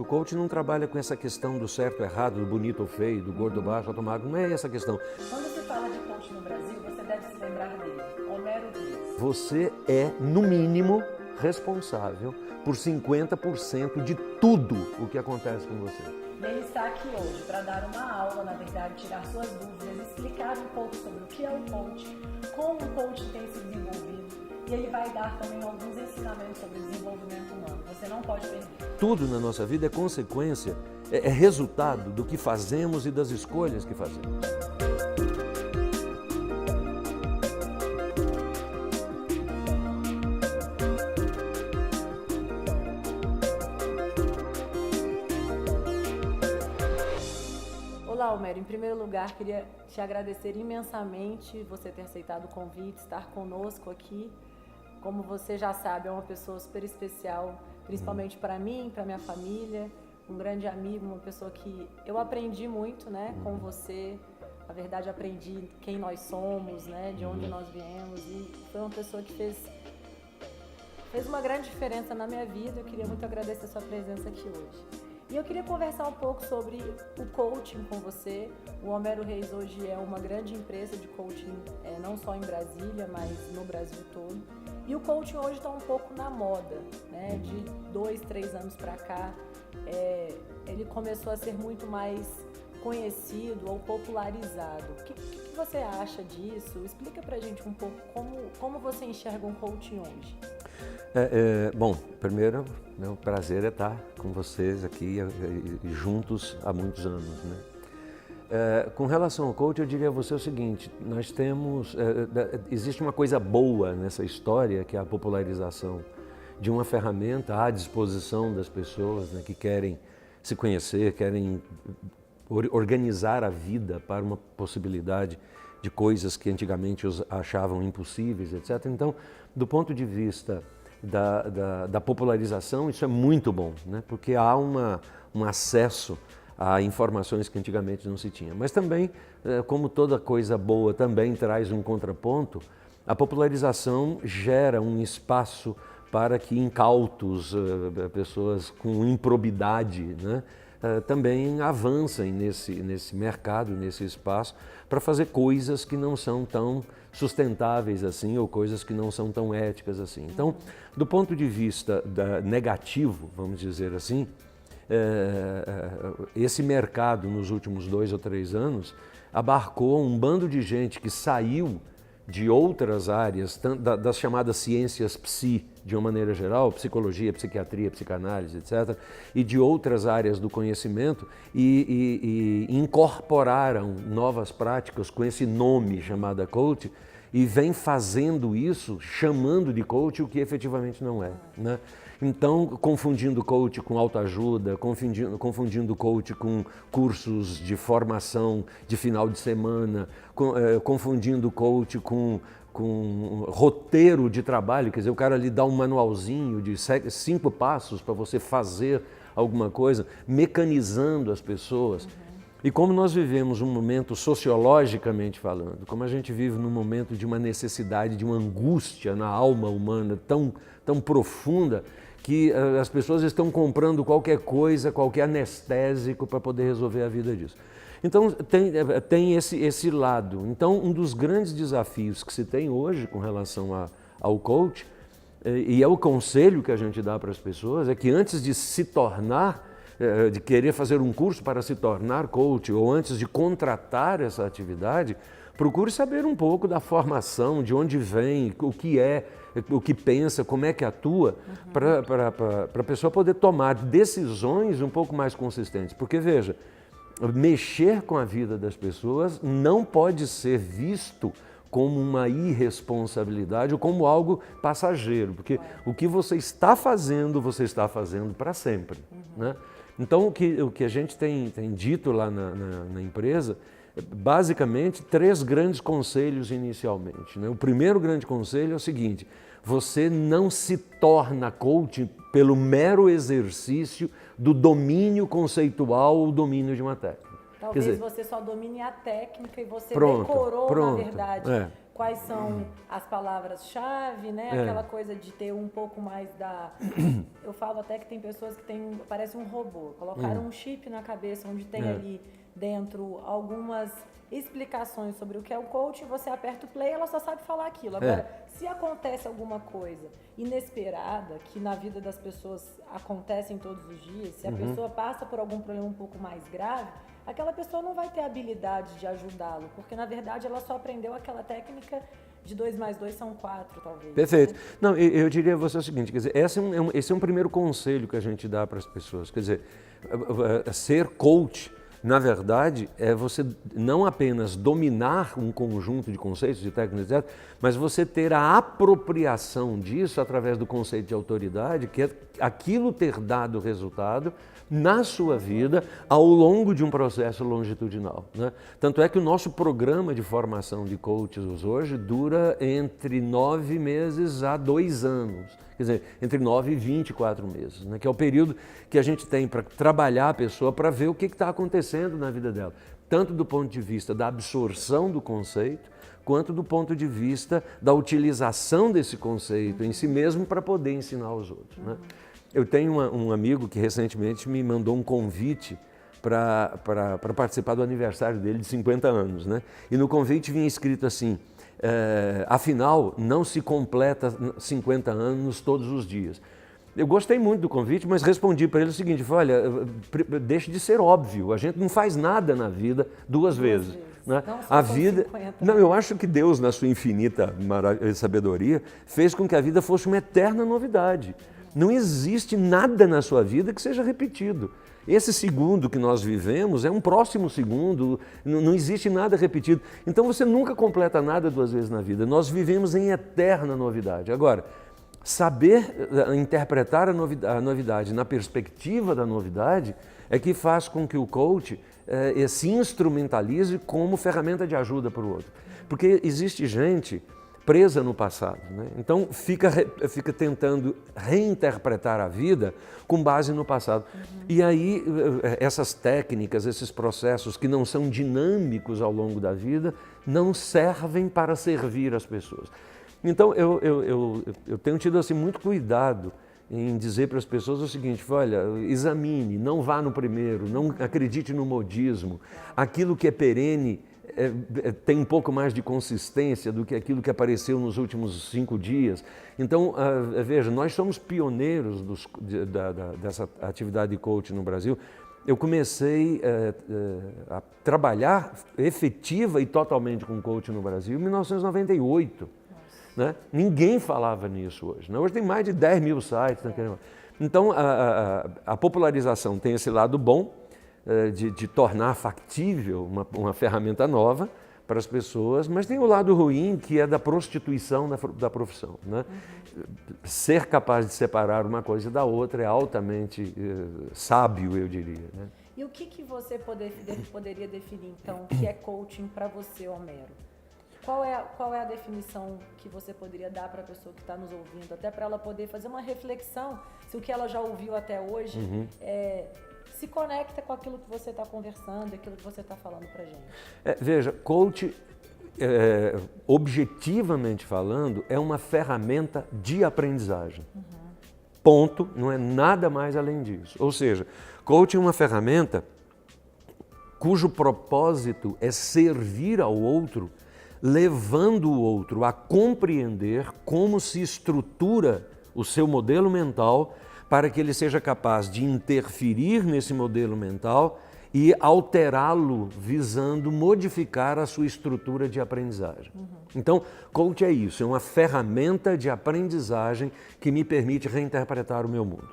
coach não trabalha com essa questão do certo ou errado, do bonito ou feio, do gordo ou baixo, alto ou magro, não é essa a questão. Quando se fala de coach no Brasil, você deve se lembrar dele, Homero Reis. Você é, no mínimo, responsável por 50% de tudo o que acontece com você. Ele está aqui hoje para dar uma aula, na verdade, tirar suas dúvidas, explicar um pouco sobre o que é o coach, como o coach tem se desenvolvido, e ele vai dar também alguns ensinamentos sobre desenvolvimento humano. Você não pode perder. Tudo na nossa vida é consequência, é resultado do que fazemos e das escolhas que fazemos. Olá, Homero. Em primeiro lugar, queria te agradecer imensamente você ter aceitado o convite, estar conosco aqui. Como você já sabe, é uma pessoa super especial, principalmente para mim, para minha família, um grande amigo, uma pessoa que eu aprendi muito, né, com você. Na verdade, aprendi quem nós somos, né, de onde nós viemos, e foi uma pessoa que fez uma grande diferença na minha vida. Eu queria muito agradecer a sua presença aqui hoje. E eu queria conversar um pouco sobre o coaching com você. O Homero Reis hoje é uma grande empresa de coaching, não só em Brasília, mas no Brasil todo. E o coaching hoje está um pouco na moda, né? De 2, 3 anos para cá, ele começou a ser muito mais conhecido ou popularizado. O que você acha disso? Explica pra gente um pouco como você enxerga um coaching hoje. Bom, primeiro, meu prazer é estar com vocês aqui juntos há muitos anos, né? Com relação ao coach, eu diria a você o seguinte: nós temos, existe uma coisa boa nessa história, que é a popularização de uma ferramenta à disposição das pessoas, né, que querem se conhecer, querem organizar a vida para uma possibilidade de coisas que antigamente os achavam impossíveis, etc. Então, do ponto de vista da popularização, isso é muito bom, né? Porque há um acesso a informações que antigamente não se tinha. Mas também, como toda coisa boa também traz um contraponto, a popularização gera um espaço para que incautos, pessoas com improbidade, né, também avancem nesse mercado, nesse espaço, para fazer coisas que não são tão sustentáveis assim, ou coisas que não são tão éticas assim. Então, do ponto de vista negativo, vamos dizer assim, esse mercado nos últimos 2 ou 3 anos abarcou um bando de gente que saiu de outras áreas, das chamadas ciências psi, de uma maneira geral, psicologia, psiquiatria, psicanálise, etc., e de outras áreas do conhecimento, e incorporaram novas práticas com esse nome chamado coach, e vem fazendo isso, chamando de coach o que efetivamente não é, né? Então, confundindo coach com autoajuda, confundindo coach com cursos de formação de final de semana, confundindo coach com roteiro de trabalho, quer dizer, o cara lhe dá um manualzinho de 5 passos para você fazer alguma coisa, mecanizando as pessoas. E como nós vivemos um momento sociologicamente falando, como a gente vive num momento de uma necessidade, de uma angústia na alma humana tão profunda, que as pessoas estão comprando qualquer coisa, qualquer anestésico para poder resolver a vida disso. Então tem esse lado. Então um dos grandes desafios que se tem hoje com relação ao coach, e é o conselho que a gente dá para as pessoas, é que antes de se tornar, de querer fazer um curso para se tornar coach, ou antes de contratar essa atividade, procure saber um pouco da formação, de onde vem, o que é, o que pensa, como é que atua, para a pessoa poder tomar decisões um pouco mais consistentes. Porque, veja, mexer com a vida das pessoas não pode ser visto como uma irresponsabilidade ou como algo passageiro, porque o que você está fazendo para sempre, né? Então, o que a gente tem dito lá na empresa, basicamente, 3 grandes conselhos inicialmente, né? O primeiro grande conselho é o seguinte: você não se torna coach pelo mero exercício do domínio conceitual ou domínio de uma técnica. Talvez você só domine a técnica e você decorou, na verdade, quais são as palavras-chave, né? Aquela coisa de ter um pouco mais da... Eu falo até que tem pessoas que têm, parece um robô, colocaram um chip na cabeça onde tem ali dentro algumas explicações sobre o que é o coaching, você aperta o play, ela só sabe falar aquilo. Agora, se acontece alguma coisa inesperada, que na vida das pessoas acontecem todos os dias, se a pessoa passa por algum problema um pouco mais grave, aquela pessoa não vai ter habilidade de ajudá-lo, porque na verdade ela só aprendeu aquela técnica de 2 mais 2 são 4, talvez. Perfeito. Né? Não, eu diria a você o seguinte, quer dizer, esse é um primeiro conselho que a gente dá para as pessoas, quer dizer, ser coach, na verdade, é você não apenas dominar um conjunto de conceitos, de técnicas, etc., mas você ter a apropriação disso através do conceito de autoridade, que é aquilo ter dado resultado na sua vida ao longo de um processo longitudinal, né? Tanto é que o nosso programa de formação de coaches hoje dura entre 9 meses a 2 anos. Quer dizer, entre 9 e 24 meses, né? Que é o período que a gente tem para trabalhar a pessoa, para ver o que está acontecendo na vida dela, tanto do ponto de vista da absorção do conceito, quanto do ponto de vista da utilização desse conceito em si mesmo para poder ensinar aos outros, né? Eu tenho um amigo que recentemente me mandou um convite para participar do aniversário dele de 50 anos, né? E no convite vinha escrito assim, afinal, não se completa 50 anos todos os dias. Eu gostei muito do convite, mas respondi para ele o seguinte, olha, deixe de ser óbvio, a gente não faz nada na vida duas vezes. Né? A vida, não, eu acho que Deus, na sua infinita sabedoria, fez com que a vida fosse uma eterna novidade. Não existe nada na sua vida que seja repetido. Esse segundo que nós vivemos é um próximo segundo, não existe nada repetido. Então você nunca completa nada 2 vezes na vida. Nós vivemos em eterna novidade. Agora, saber interpretar a novidade na perspectiva da novidade é que faz com que o coach se instrumentalize como ferramenta de ajuda para o outro. Porque existe gente presa no passado, né? Então fica tentando reinterpretar a vida com base no passado. E aí essas técnicas, esses processos que não são dinâmicos ao longo da vida, não servem para servir as pessoas. Então eu tenho tido assim, muito cuidado em dizer para as pessoas o seguinte, olha, examine, não vá no primeiro, não acredite no modismo, aquilo que é perene tem um pouco mais de consistência do que aquilo que apareceu nos últimos 5 dias. Então, veja, nós somos pioneiros dessa atividade de coaching no Brasil. Eu comecei a trabalhar efetiva e totalmente com coaching no Brasil em 1998. Né? Ninguém falava nisso hoje. Né? Hoje tem mais de 10 mil sites. Então, a popularização tem esse lado bom, de tornar factível uma ferramenta nova para as pessoas, mas tem o lado ruim, que é da prostituição da profissão, né? Ser capaz de separar uma coisa da outra é altamente sábio, eu diria, né? E o que você poderia definir, então, que é coaching para você, Homero? Qual é a definição que você poderia dar para a pessoa que está nos ouvindo, até para ela poder fazer uma reflexão, se o que ela já ouviu até hoje se conecta com aquilo que você está conversando, aquilo que você está falando para a gente? Veja, coach, objetivamente falando, é uma ferramenta de aprendizagem. Ponto, não é nada mais além disso. Ou seja, coach é uma ferramenta cujo propósito é servir ao outro, levando o outro a compreender como se estrutura o seu modelo mental para que ele seja capaz de interferir nesse modelo mental e alterá-lo visando modificar a sua estrutura de aprendizagem. Então, coach é isso, é uma ferramenta de aprendizagem que me permite reinterpretar o meu mundo.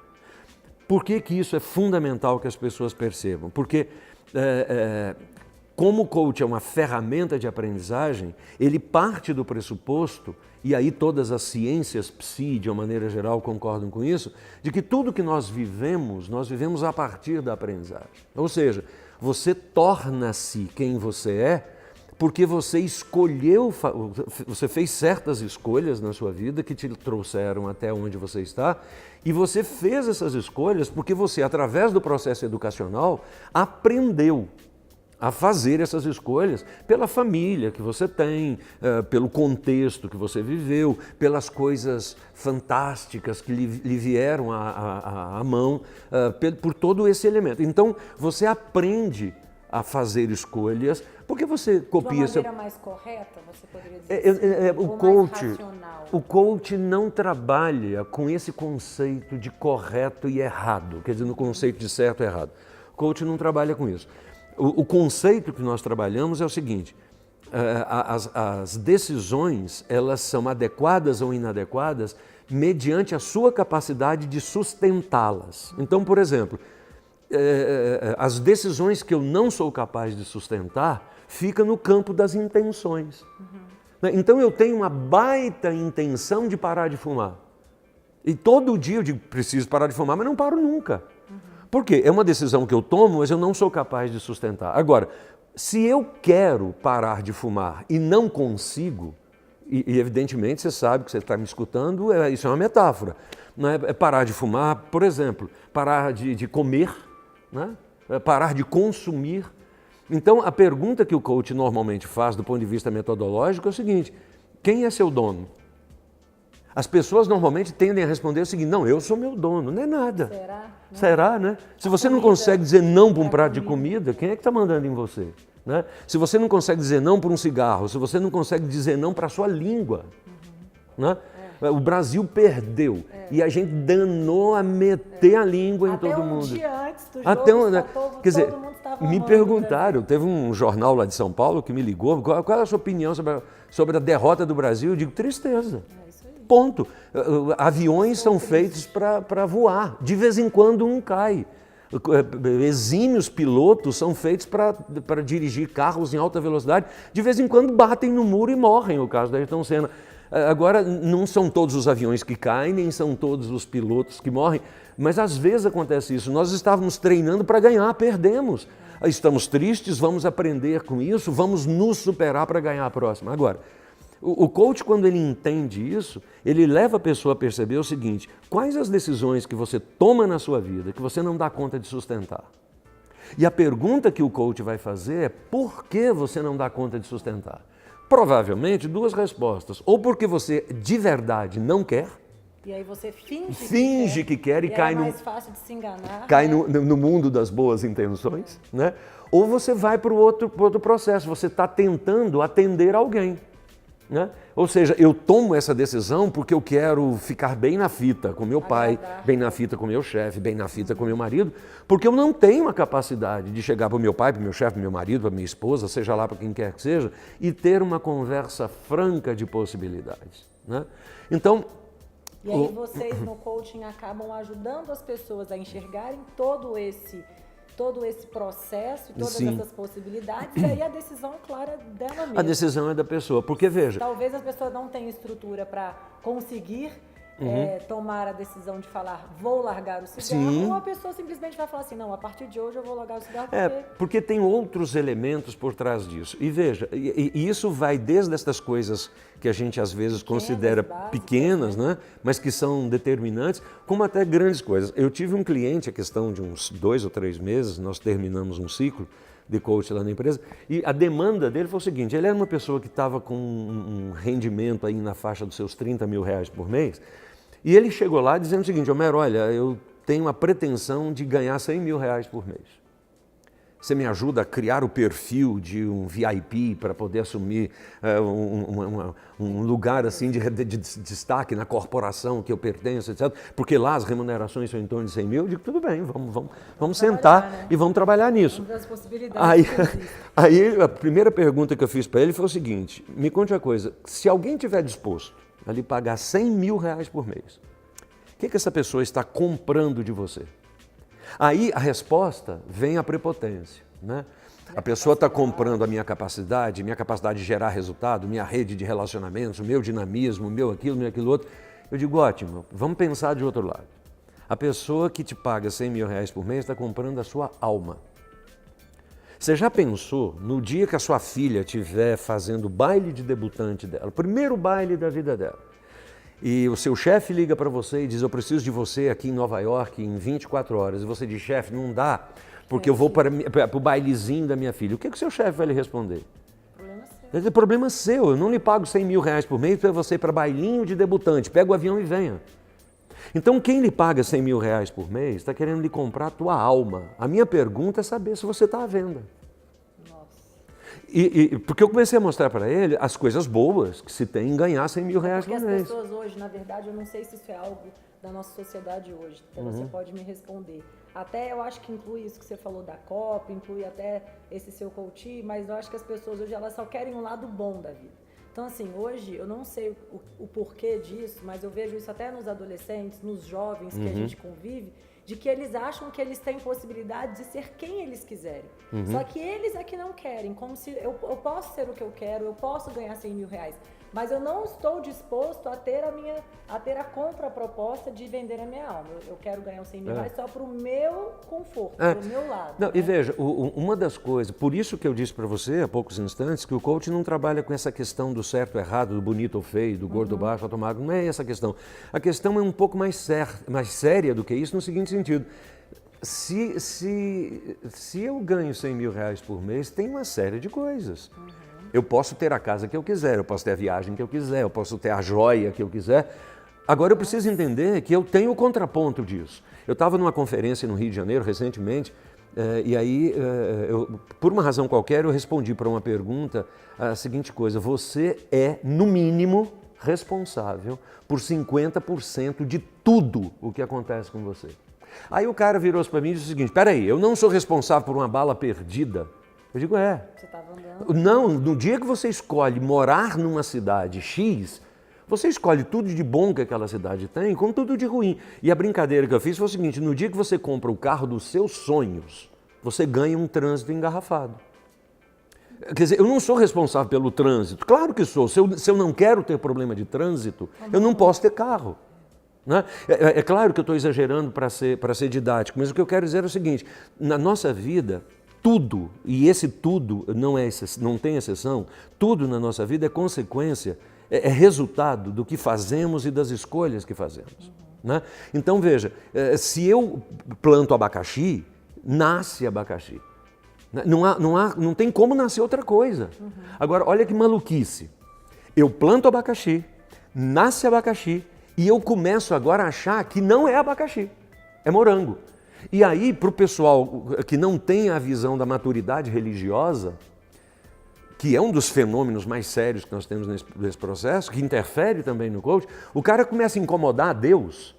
Por que isso é fundamental que as pessoas percebam? Porque como o coach é uma ferramenta de aprendizagem, ele parte do pressuposto, e aí todas as ciências psi, de uma maneira geral, concordam com isso, de que tudo que nós vivemos a partir da aprendizagem. Ou seja, você torna-se quem você é porque você escolheu, você fez certas escolhas na sua vida que te trouxeram até onde você está, e você fez essas escolhas porque você, através do processo educacional, aprendeu a fazer essas escolhas pela família que você tem, pelo contexto que você viveu, pelas coisas fantásticas que lhe vieram à mão, por todo esse elemento. Então, você aprende a fazer escolhas, porque você copia... De uma maneira mais correta, você poderia dizer assim, ou mais racional? O coach não trabalha com esse conceito de correto e errado, quer dizer, no conceito de certo e errado. O coach não trabalha com isso. O conceito que nós trabalhamos é o seguinte: as decisões, elas são adequadas ou inadequadas mediante a sua capacidade de sustentá-las. Então, por exemplo, as decisões que eu não sou capaz de sustentar ficam no campo das intenções. Então, eu tenho uma baita intenção de parar de fumar. E todo dia eu digo, preciso parar de fumar, mas não paro nunca. Por quê? É uma decisão que eu tomo, mas eu não sou capaz de sustentar. Agora, se eu quero parar de fumar e não consigo, e evidentemente você sabe que você está me escutando, isso é uma metáfora. Não é parar de fumar, por exemplo, parar de comer, né? Parar de consumir. Então, a pergunta que o coach normalmente faz do ponto de vista metodológico é o seguinte: quem é seu dono? As pessoas normalmente tendem a responder o seguinte: não, eu sou meu dono, não é nada. Será? Será, né? Se você não consegue dizer não para um prato de comida, quem é que está mandando em você? Né? Se você não consegue dizer não para um cigarro, se você não consegue dizer não para a sua língua, né? O Brasil perdeu e a gente danou a meter a língua em todo mundo. Até um dia antes do jogo, quer dizer, todo mundo estava me perguntaram, teve um jornal lá de São Paulo que me ligou, qual é a sua opinião sobre a derrota do Brasil? Eu digo, tristeza. Ponto. Aviões são feitos para voar. De vez em quando um cai. Exímios pilotos são feitos para dirigir carros em alta velocidade. De vez em quando batem no muro e morrem, o caso da Ayrton Senna. Agora, não são todos os aviões que caem, nem são todos os pilotos que morrem, mas às vezes acontece isso. Nós estávamos treinando para ganhar, perdemos. Estamos tristes, vamos aprender com isso, vamos nos superar para ganhar a próxima. Agora, o coach, quando ele entende isso, ele leva a pessoa a perceber o seguinte: quais as decisões que você toma na sua vida que você não dá conta de sustentar? E a pergunta que o coach vai fazer é: por que você não dá conta de sustentar? Provavelmente duas respostas: ou porque você de verdade não quer, e aí você finge que quer e cai, mais fácil de se enganar, cai no mundo das boas intenções, né? Ou você vai para o outro processo, você está tentando atender alguém. Né? Ou seja, eu tomo essa decisão porque eu quero ficar bem na fita com meu pai, bem na fita com meu chefe, bem na fita com meu marido, porque eu não tenho a capacidade de chegar para o meu pai, para o meu chefe, para o meu marido, para a minha esposa, seja lá para quem quer que seja, e ter uma conversa franca de possibilidades. Né? Então, e aí vocês no coaching acabam ajudando as pessoas a enxergarem todo esse processo, todas essas possibilidades, e aí a decisão, claro, é dela mesma. A decisão é da pessoa, porque veja... Talvez as pessoas não tenham estrutura para conseguir tomar a decisão de falar, vou largar o cigarro, ou a pessoa simplesmente vai falar assim, não, a partir de hoje eu vou largar o cigarro porque tem outros elementos por trás disso. E veja, e isso vai desde estas coisas que a gente às vezes considera pequenas, né? Mas que são determinantes, como até grandes coisas. Eu tive um cliente, a questão de uns 2 ou 3 meses, nós terminamos um ciclo de coach lá na empresa, e a demanda dele foi o seguinte: ele era uma pessoa que estava com um rendimento aí na faixa dos seus 30 mil reais por mês, e ele chegou lá dizendo o seguinte: Homero, olha, eu tenho a pretensão de ganhar 100 mil reais por mês. Você me ajuda a criar o perfil de um VIP para poder assumir um lugar assim de destaque na corporação que eu pertenço, etc. Porque lá as remunerações são em torno de 100 mil. Eu digo, tudo bem, vamos sentar, né? E vamos trabalhar nisso. Vamos ver as possibilidades. Aí a primeira pergunta que eu fiz para ele foi o seguinte: me conte uma coisa, se alguém estiver disposto a lhe pagar 100 mil reais por mês, o que essa pessoa está comprando de você? Aí a resposta vem a prepotência, né? A pessoa está comprando a minha capacidade de gerar resultado, minha rede de relacionamentos, o meu dinamismo, o meu aquilo outro. Eu digo, ótimo, vamos pensar de outro lado. A pessoa que te paga 100 mil reais por mês está comprando a sua alma. Você já pensou no dia que a sua filha estiver fazendo o baile de debutante dela, o primeiro baile da vida dela, e o seu chefe liga para você e diz, eu preciso de você aqui em Nova York em 24 horas, e você diz, chefe, não dá, porque eu vou para o bailezinho da minha filha. O que o seu chefe vai lhe responder? Problema seu. É problema seu, eu não lhe pago 100 mil reais por mês para você ir para bailinho de debutante, pega o avião e venha. Então quem lhe paga 100 mil reais por mês está querendo lhe comprar a tua alma. A minha pergunta é saber se você está à venda. Porque eu comecei a mostrar para ele as coisas boas que se tem em ganhar 100 mil reais por mês. Porque as pessoas hoje, na verdade, eu não sei se isso é algo da nossa sociedade hoje, então você pode me responder. Até eu acho que inclui isso que você falou da Copa, inclui até esse seu coach, mas eu acho que as pessoas hoje elas só querem um lado bom da vida. Então assim, hoje eu não sei o porquê disso, mas eu vejo isso até nos adolescentes, nos jovens que a gente convive, de que eles acham que eles têm possibilidade de ser quem eles quiserem. Só que eles é que não querem, como se eu posso ser o que eu quero, eu posso ganhar 100 mil reais, mas eu não estou disposto a ter a contraproposta de vender a minha alma. Eu quero ganhar os 100 mil reais só para o meu conforto, para o meu lado. Não, né? E veja, uma das coisas, por isso que eu disse para você há poucos instantes, que o coach não trabalha com essa questão do certo ou errado, do bonito ou feio, do gordo ou baixo, alto ou magro, não é essa a questão. A questão é um pouco mais séria do que isso, no seguinte sentido. Se eu ganho 100 mil reais por mês, tem uma série de coisas. Eu posso ter a casa que eu quiser, eu posso ter a viagem que eu quiser, eu posso ter a joia que eu quiser. Agora eu preciso entender que eu tenho o contraponto disso. Eu estava numa conferência no Rio de Janeiro recentemente, e aí, por uma razão qualquer, eu respondi para uma pergunta a seguinte coisa: você é, no mínimo, responsável por 50% de tudo o que acontece com você. Aí o cara virou-se para mim e disse o seguinte: peraí, eu não sou responsável por uma bala perdida? Eu digo, Você estava andando? Não, no dia que você escolhe morar numa cidade X, você escolhe tudo de bom que aquela cidade tem, como tudo de ruim. E a brincadeira que eu fiz foi o seguinte: no dia que você compra o carro dos seus sonhos, você ganha um trânsito engarrafado. Quer dizer, eu não sou responsável pelo trânsito. Claro que sou. Se eu não quero ter problema de trânsito, eu não posso ter carro. Né? É claro que eu estou exagerando para ser didático, mas o que eu quero dizer é o seguinte: na nossa vida, tudo, e esse tudo não tem exceção, tudo na nossa vida é consequência, é resultado do que fazemos e das escolhas que fazemos. Né? Então veja, se eu planto abacaxi, nasce abacaxi. Não tem como nascer outra coisa. Agora, olha que maluquice. Eu planto abacaxi, nasce abacaxi, e eu começo agora a achar que não é abacaxi, é morango. E aí, para o pessoal que não tem a visão da maturidade religiosa, que é um dos fenômenos mais sérios que nós temos nesse processo, que interfere também no coach, o cara começa a incomodar a Deus,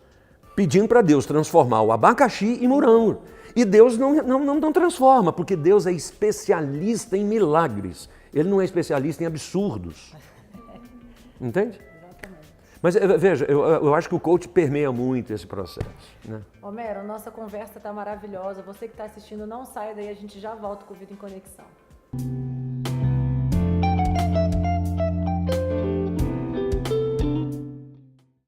pedindo para Deus transformar o abacaxi em morango. E Deus não transforma, porque Deus é especialista em milagres. Ele não é especialista em absurdos. Entende? Mas veja, eu acho que o coach permeia muito esse processo. Né? Homero, nossa conversa está maravilhosa. Você que está assistindo, não saia daí, a gente já volta com o Vida em Conexão.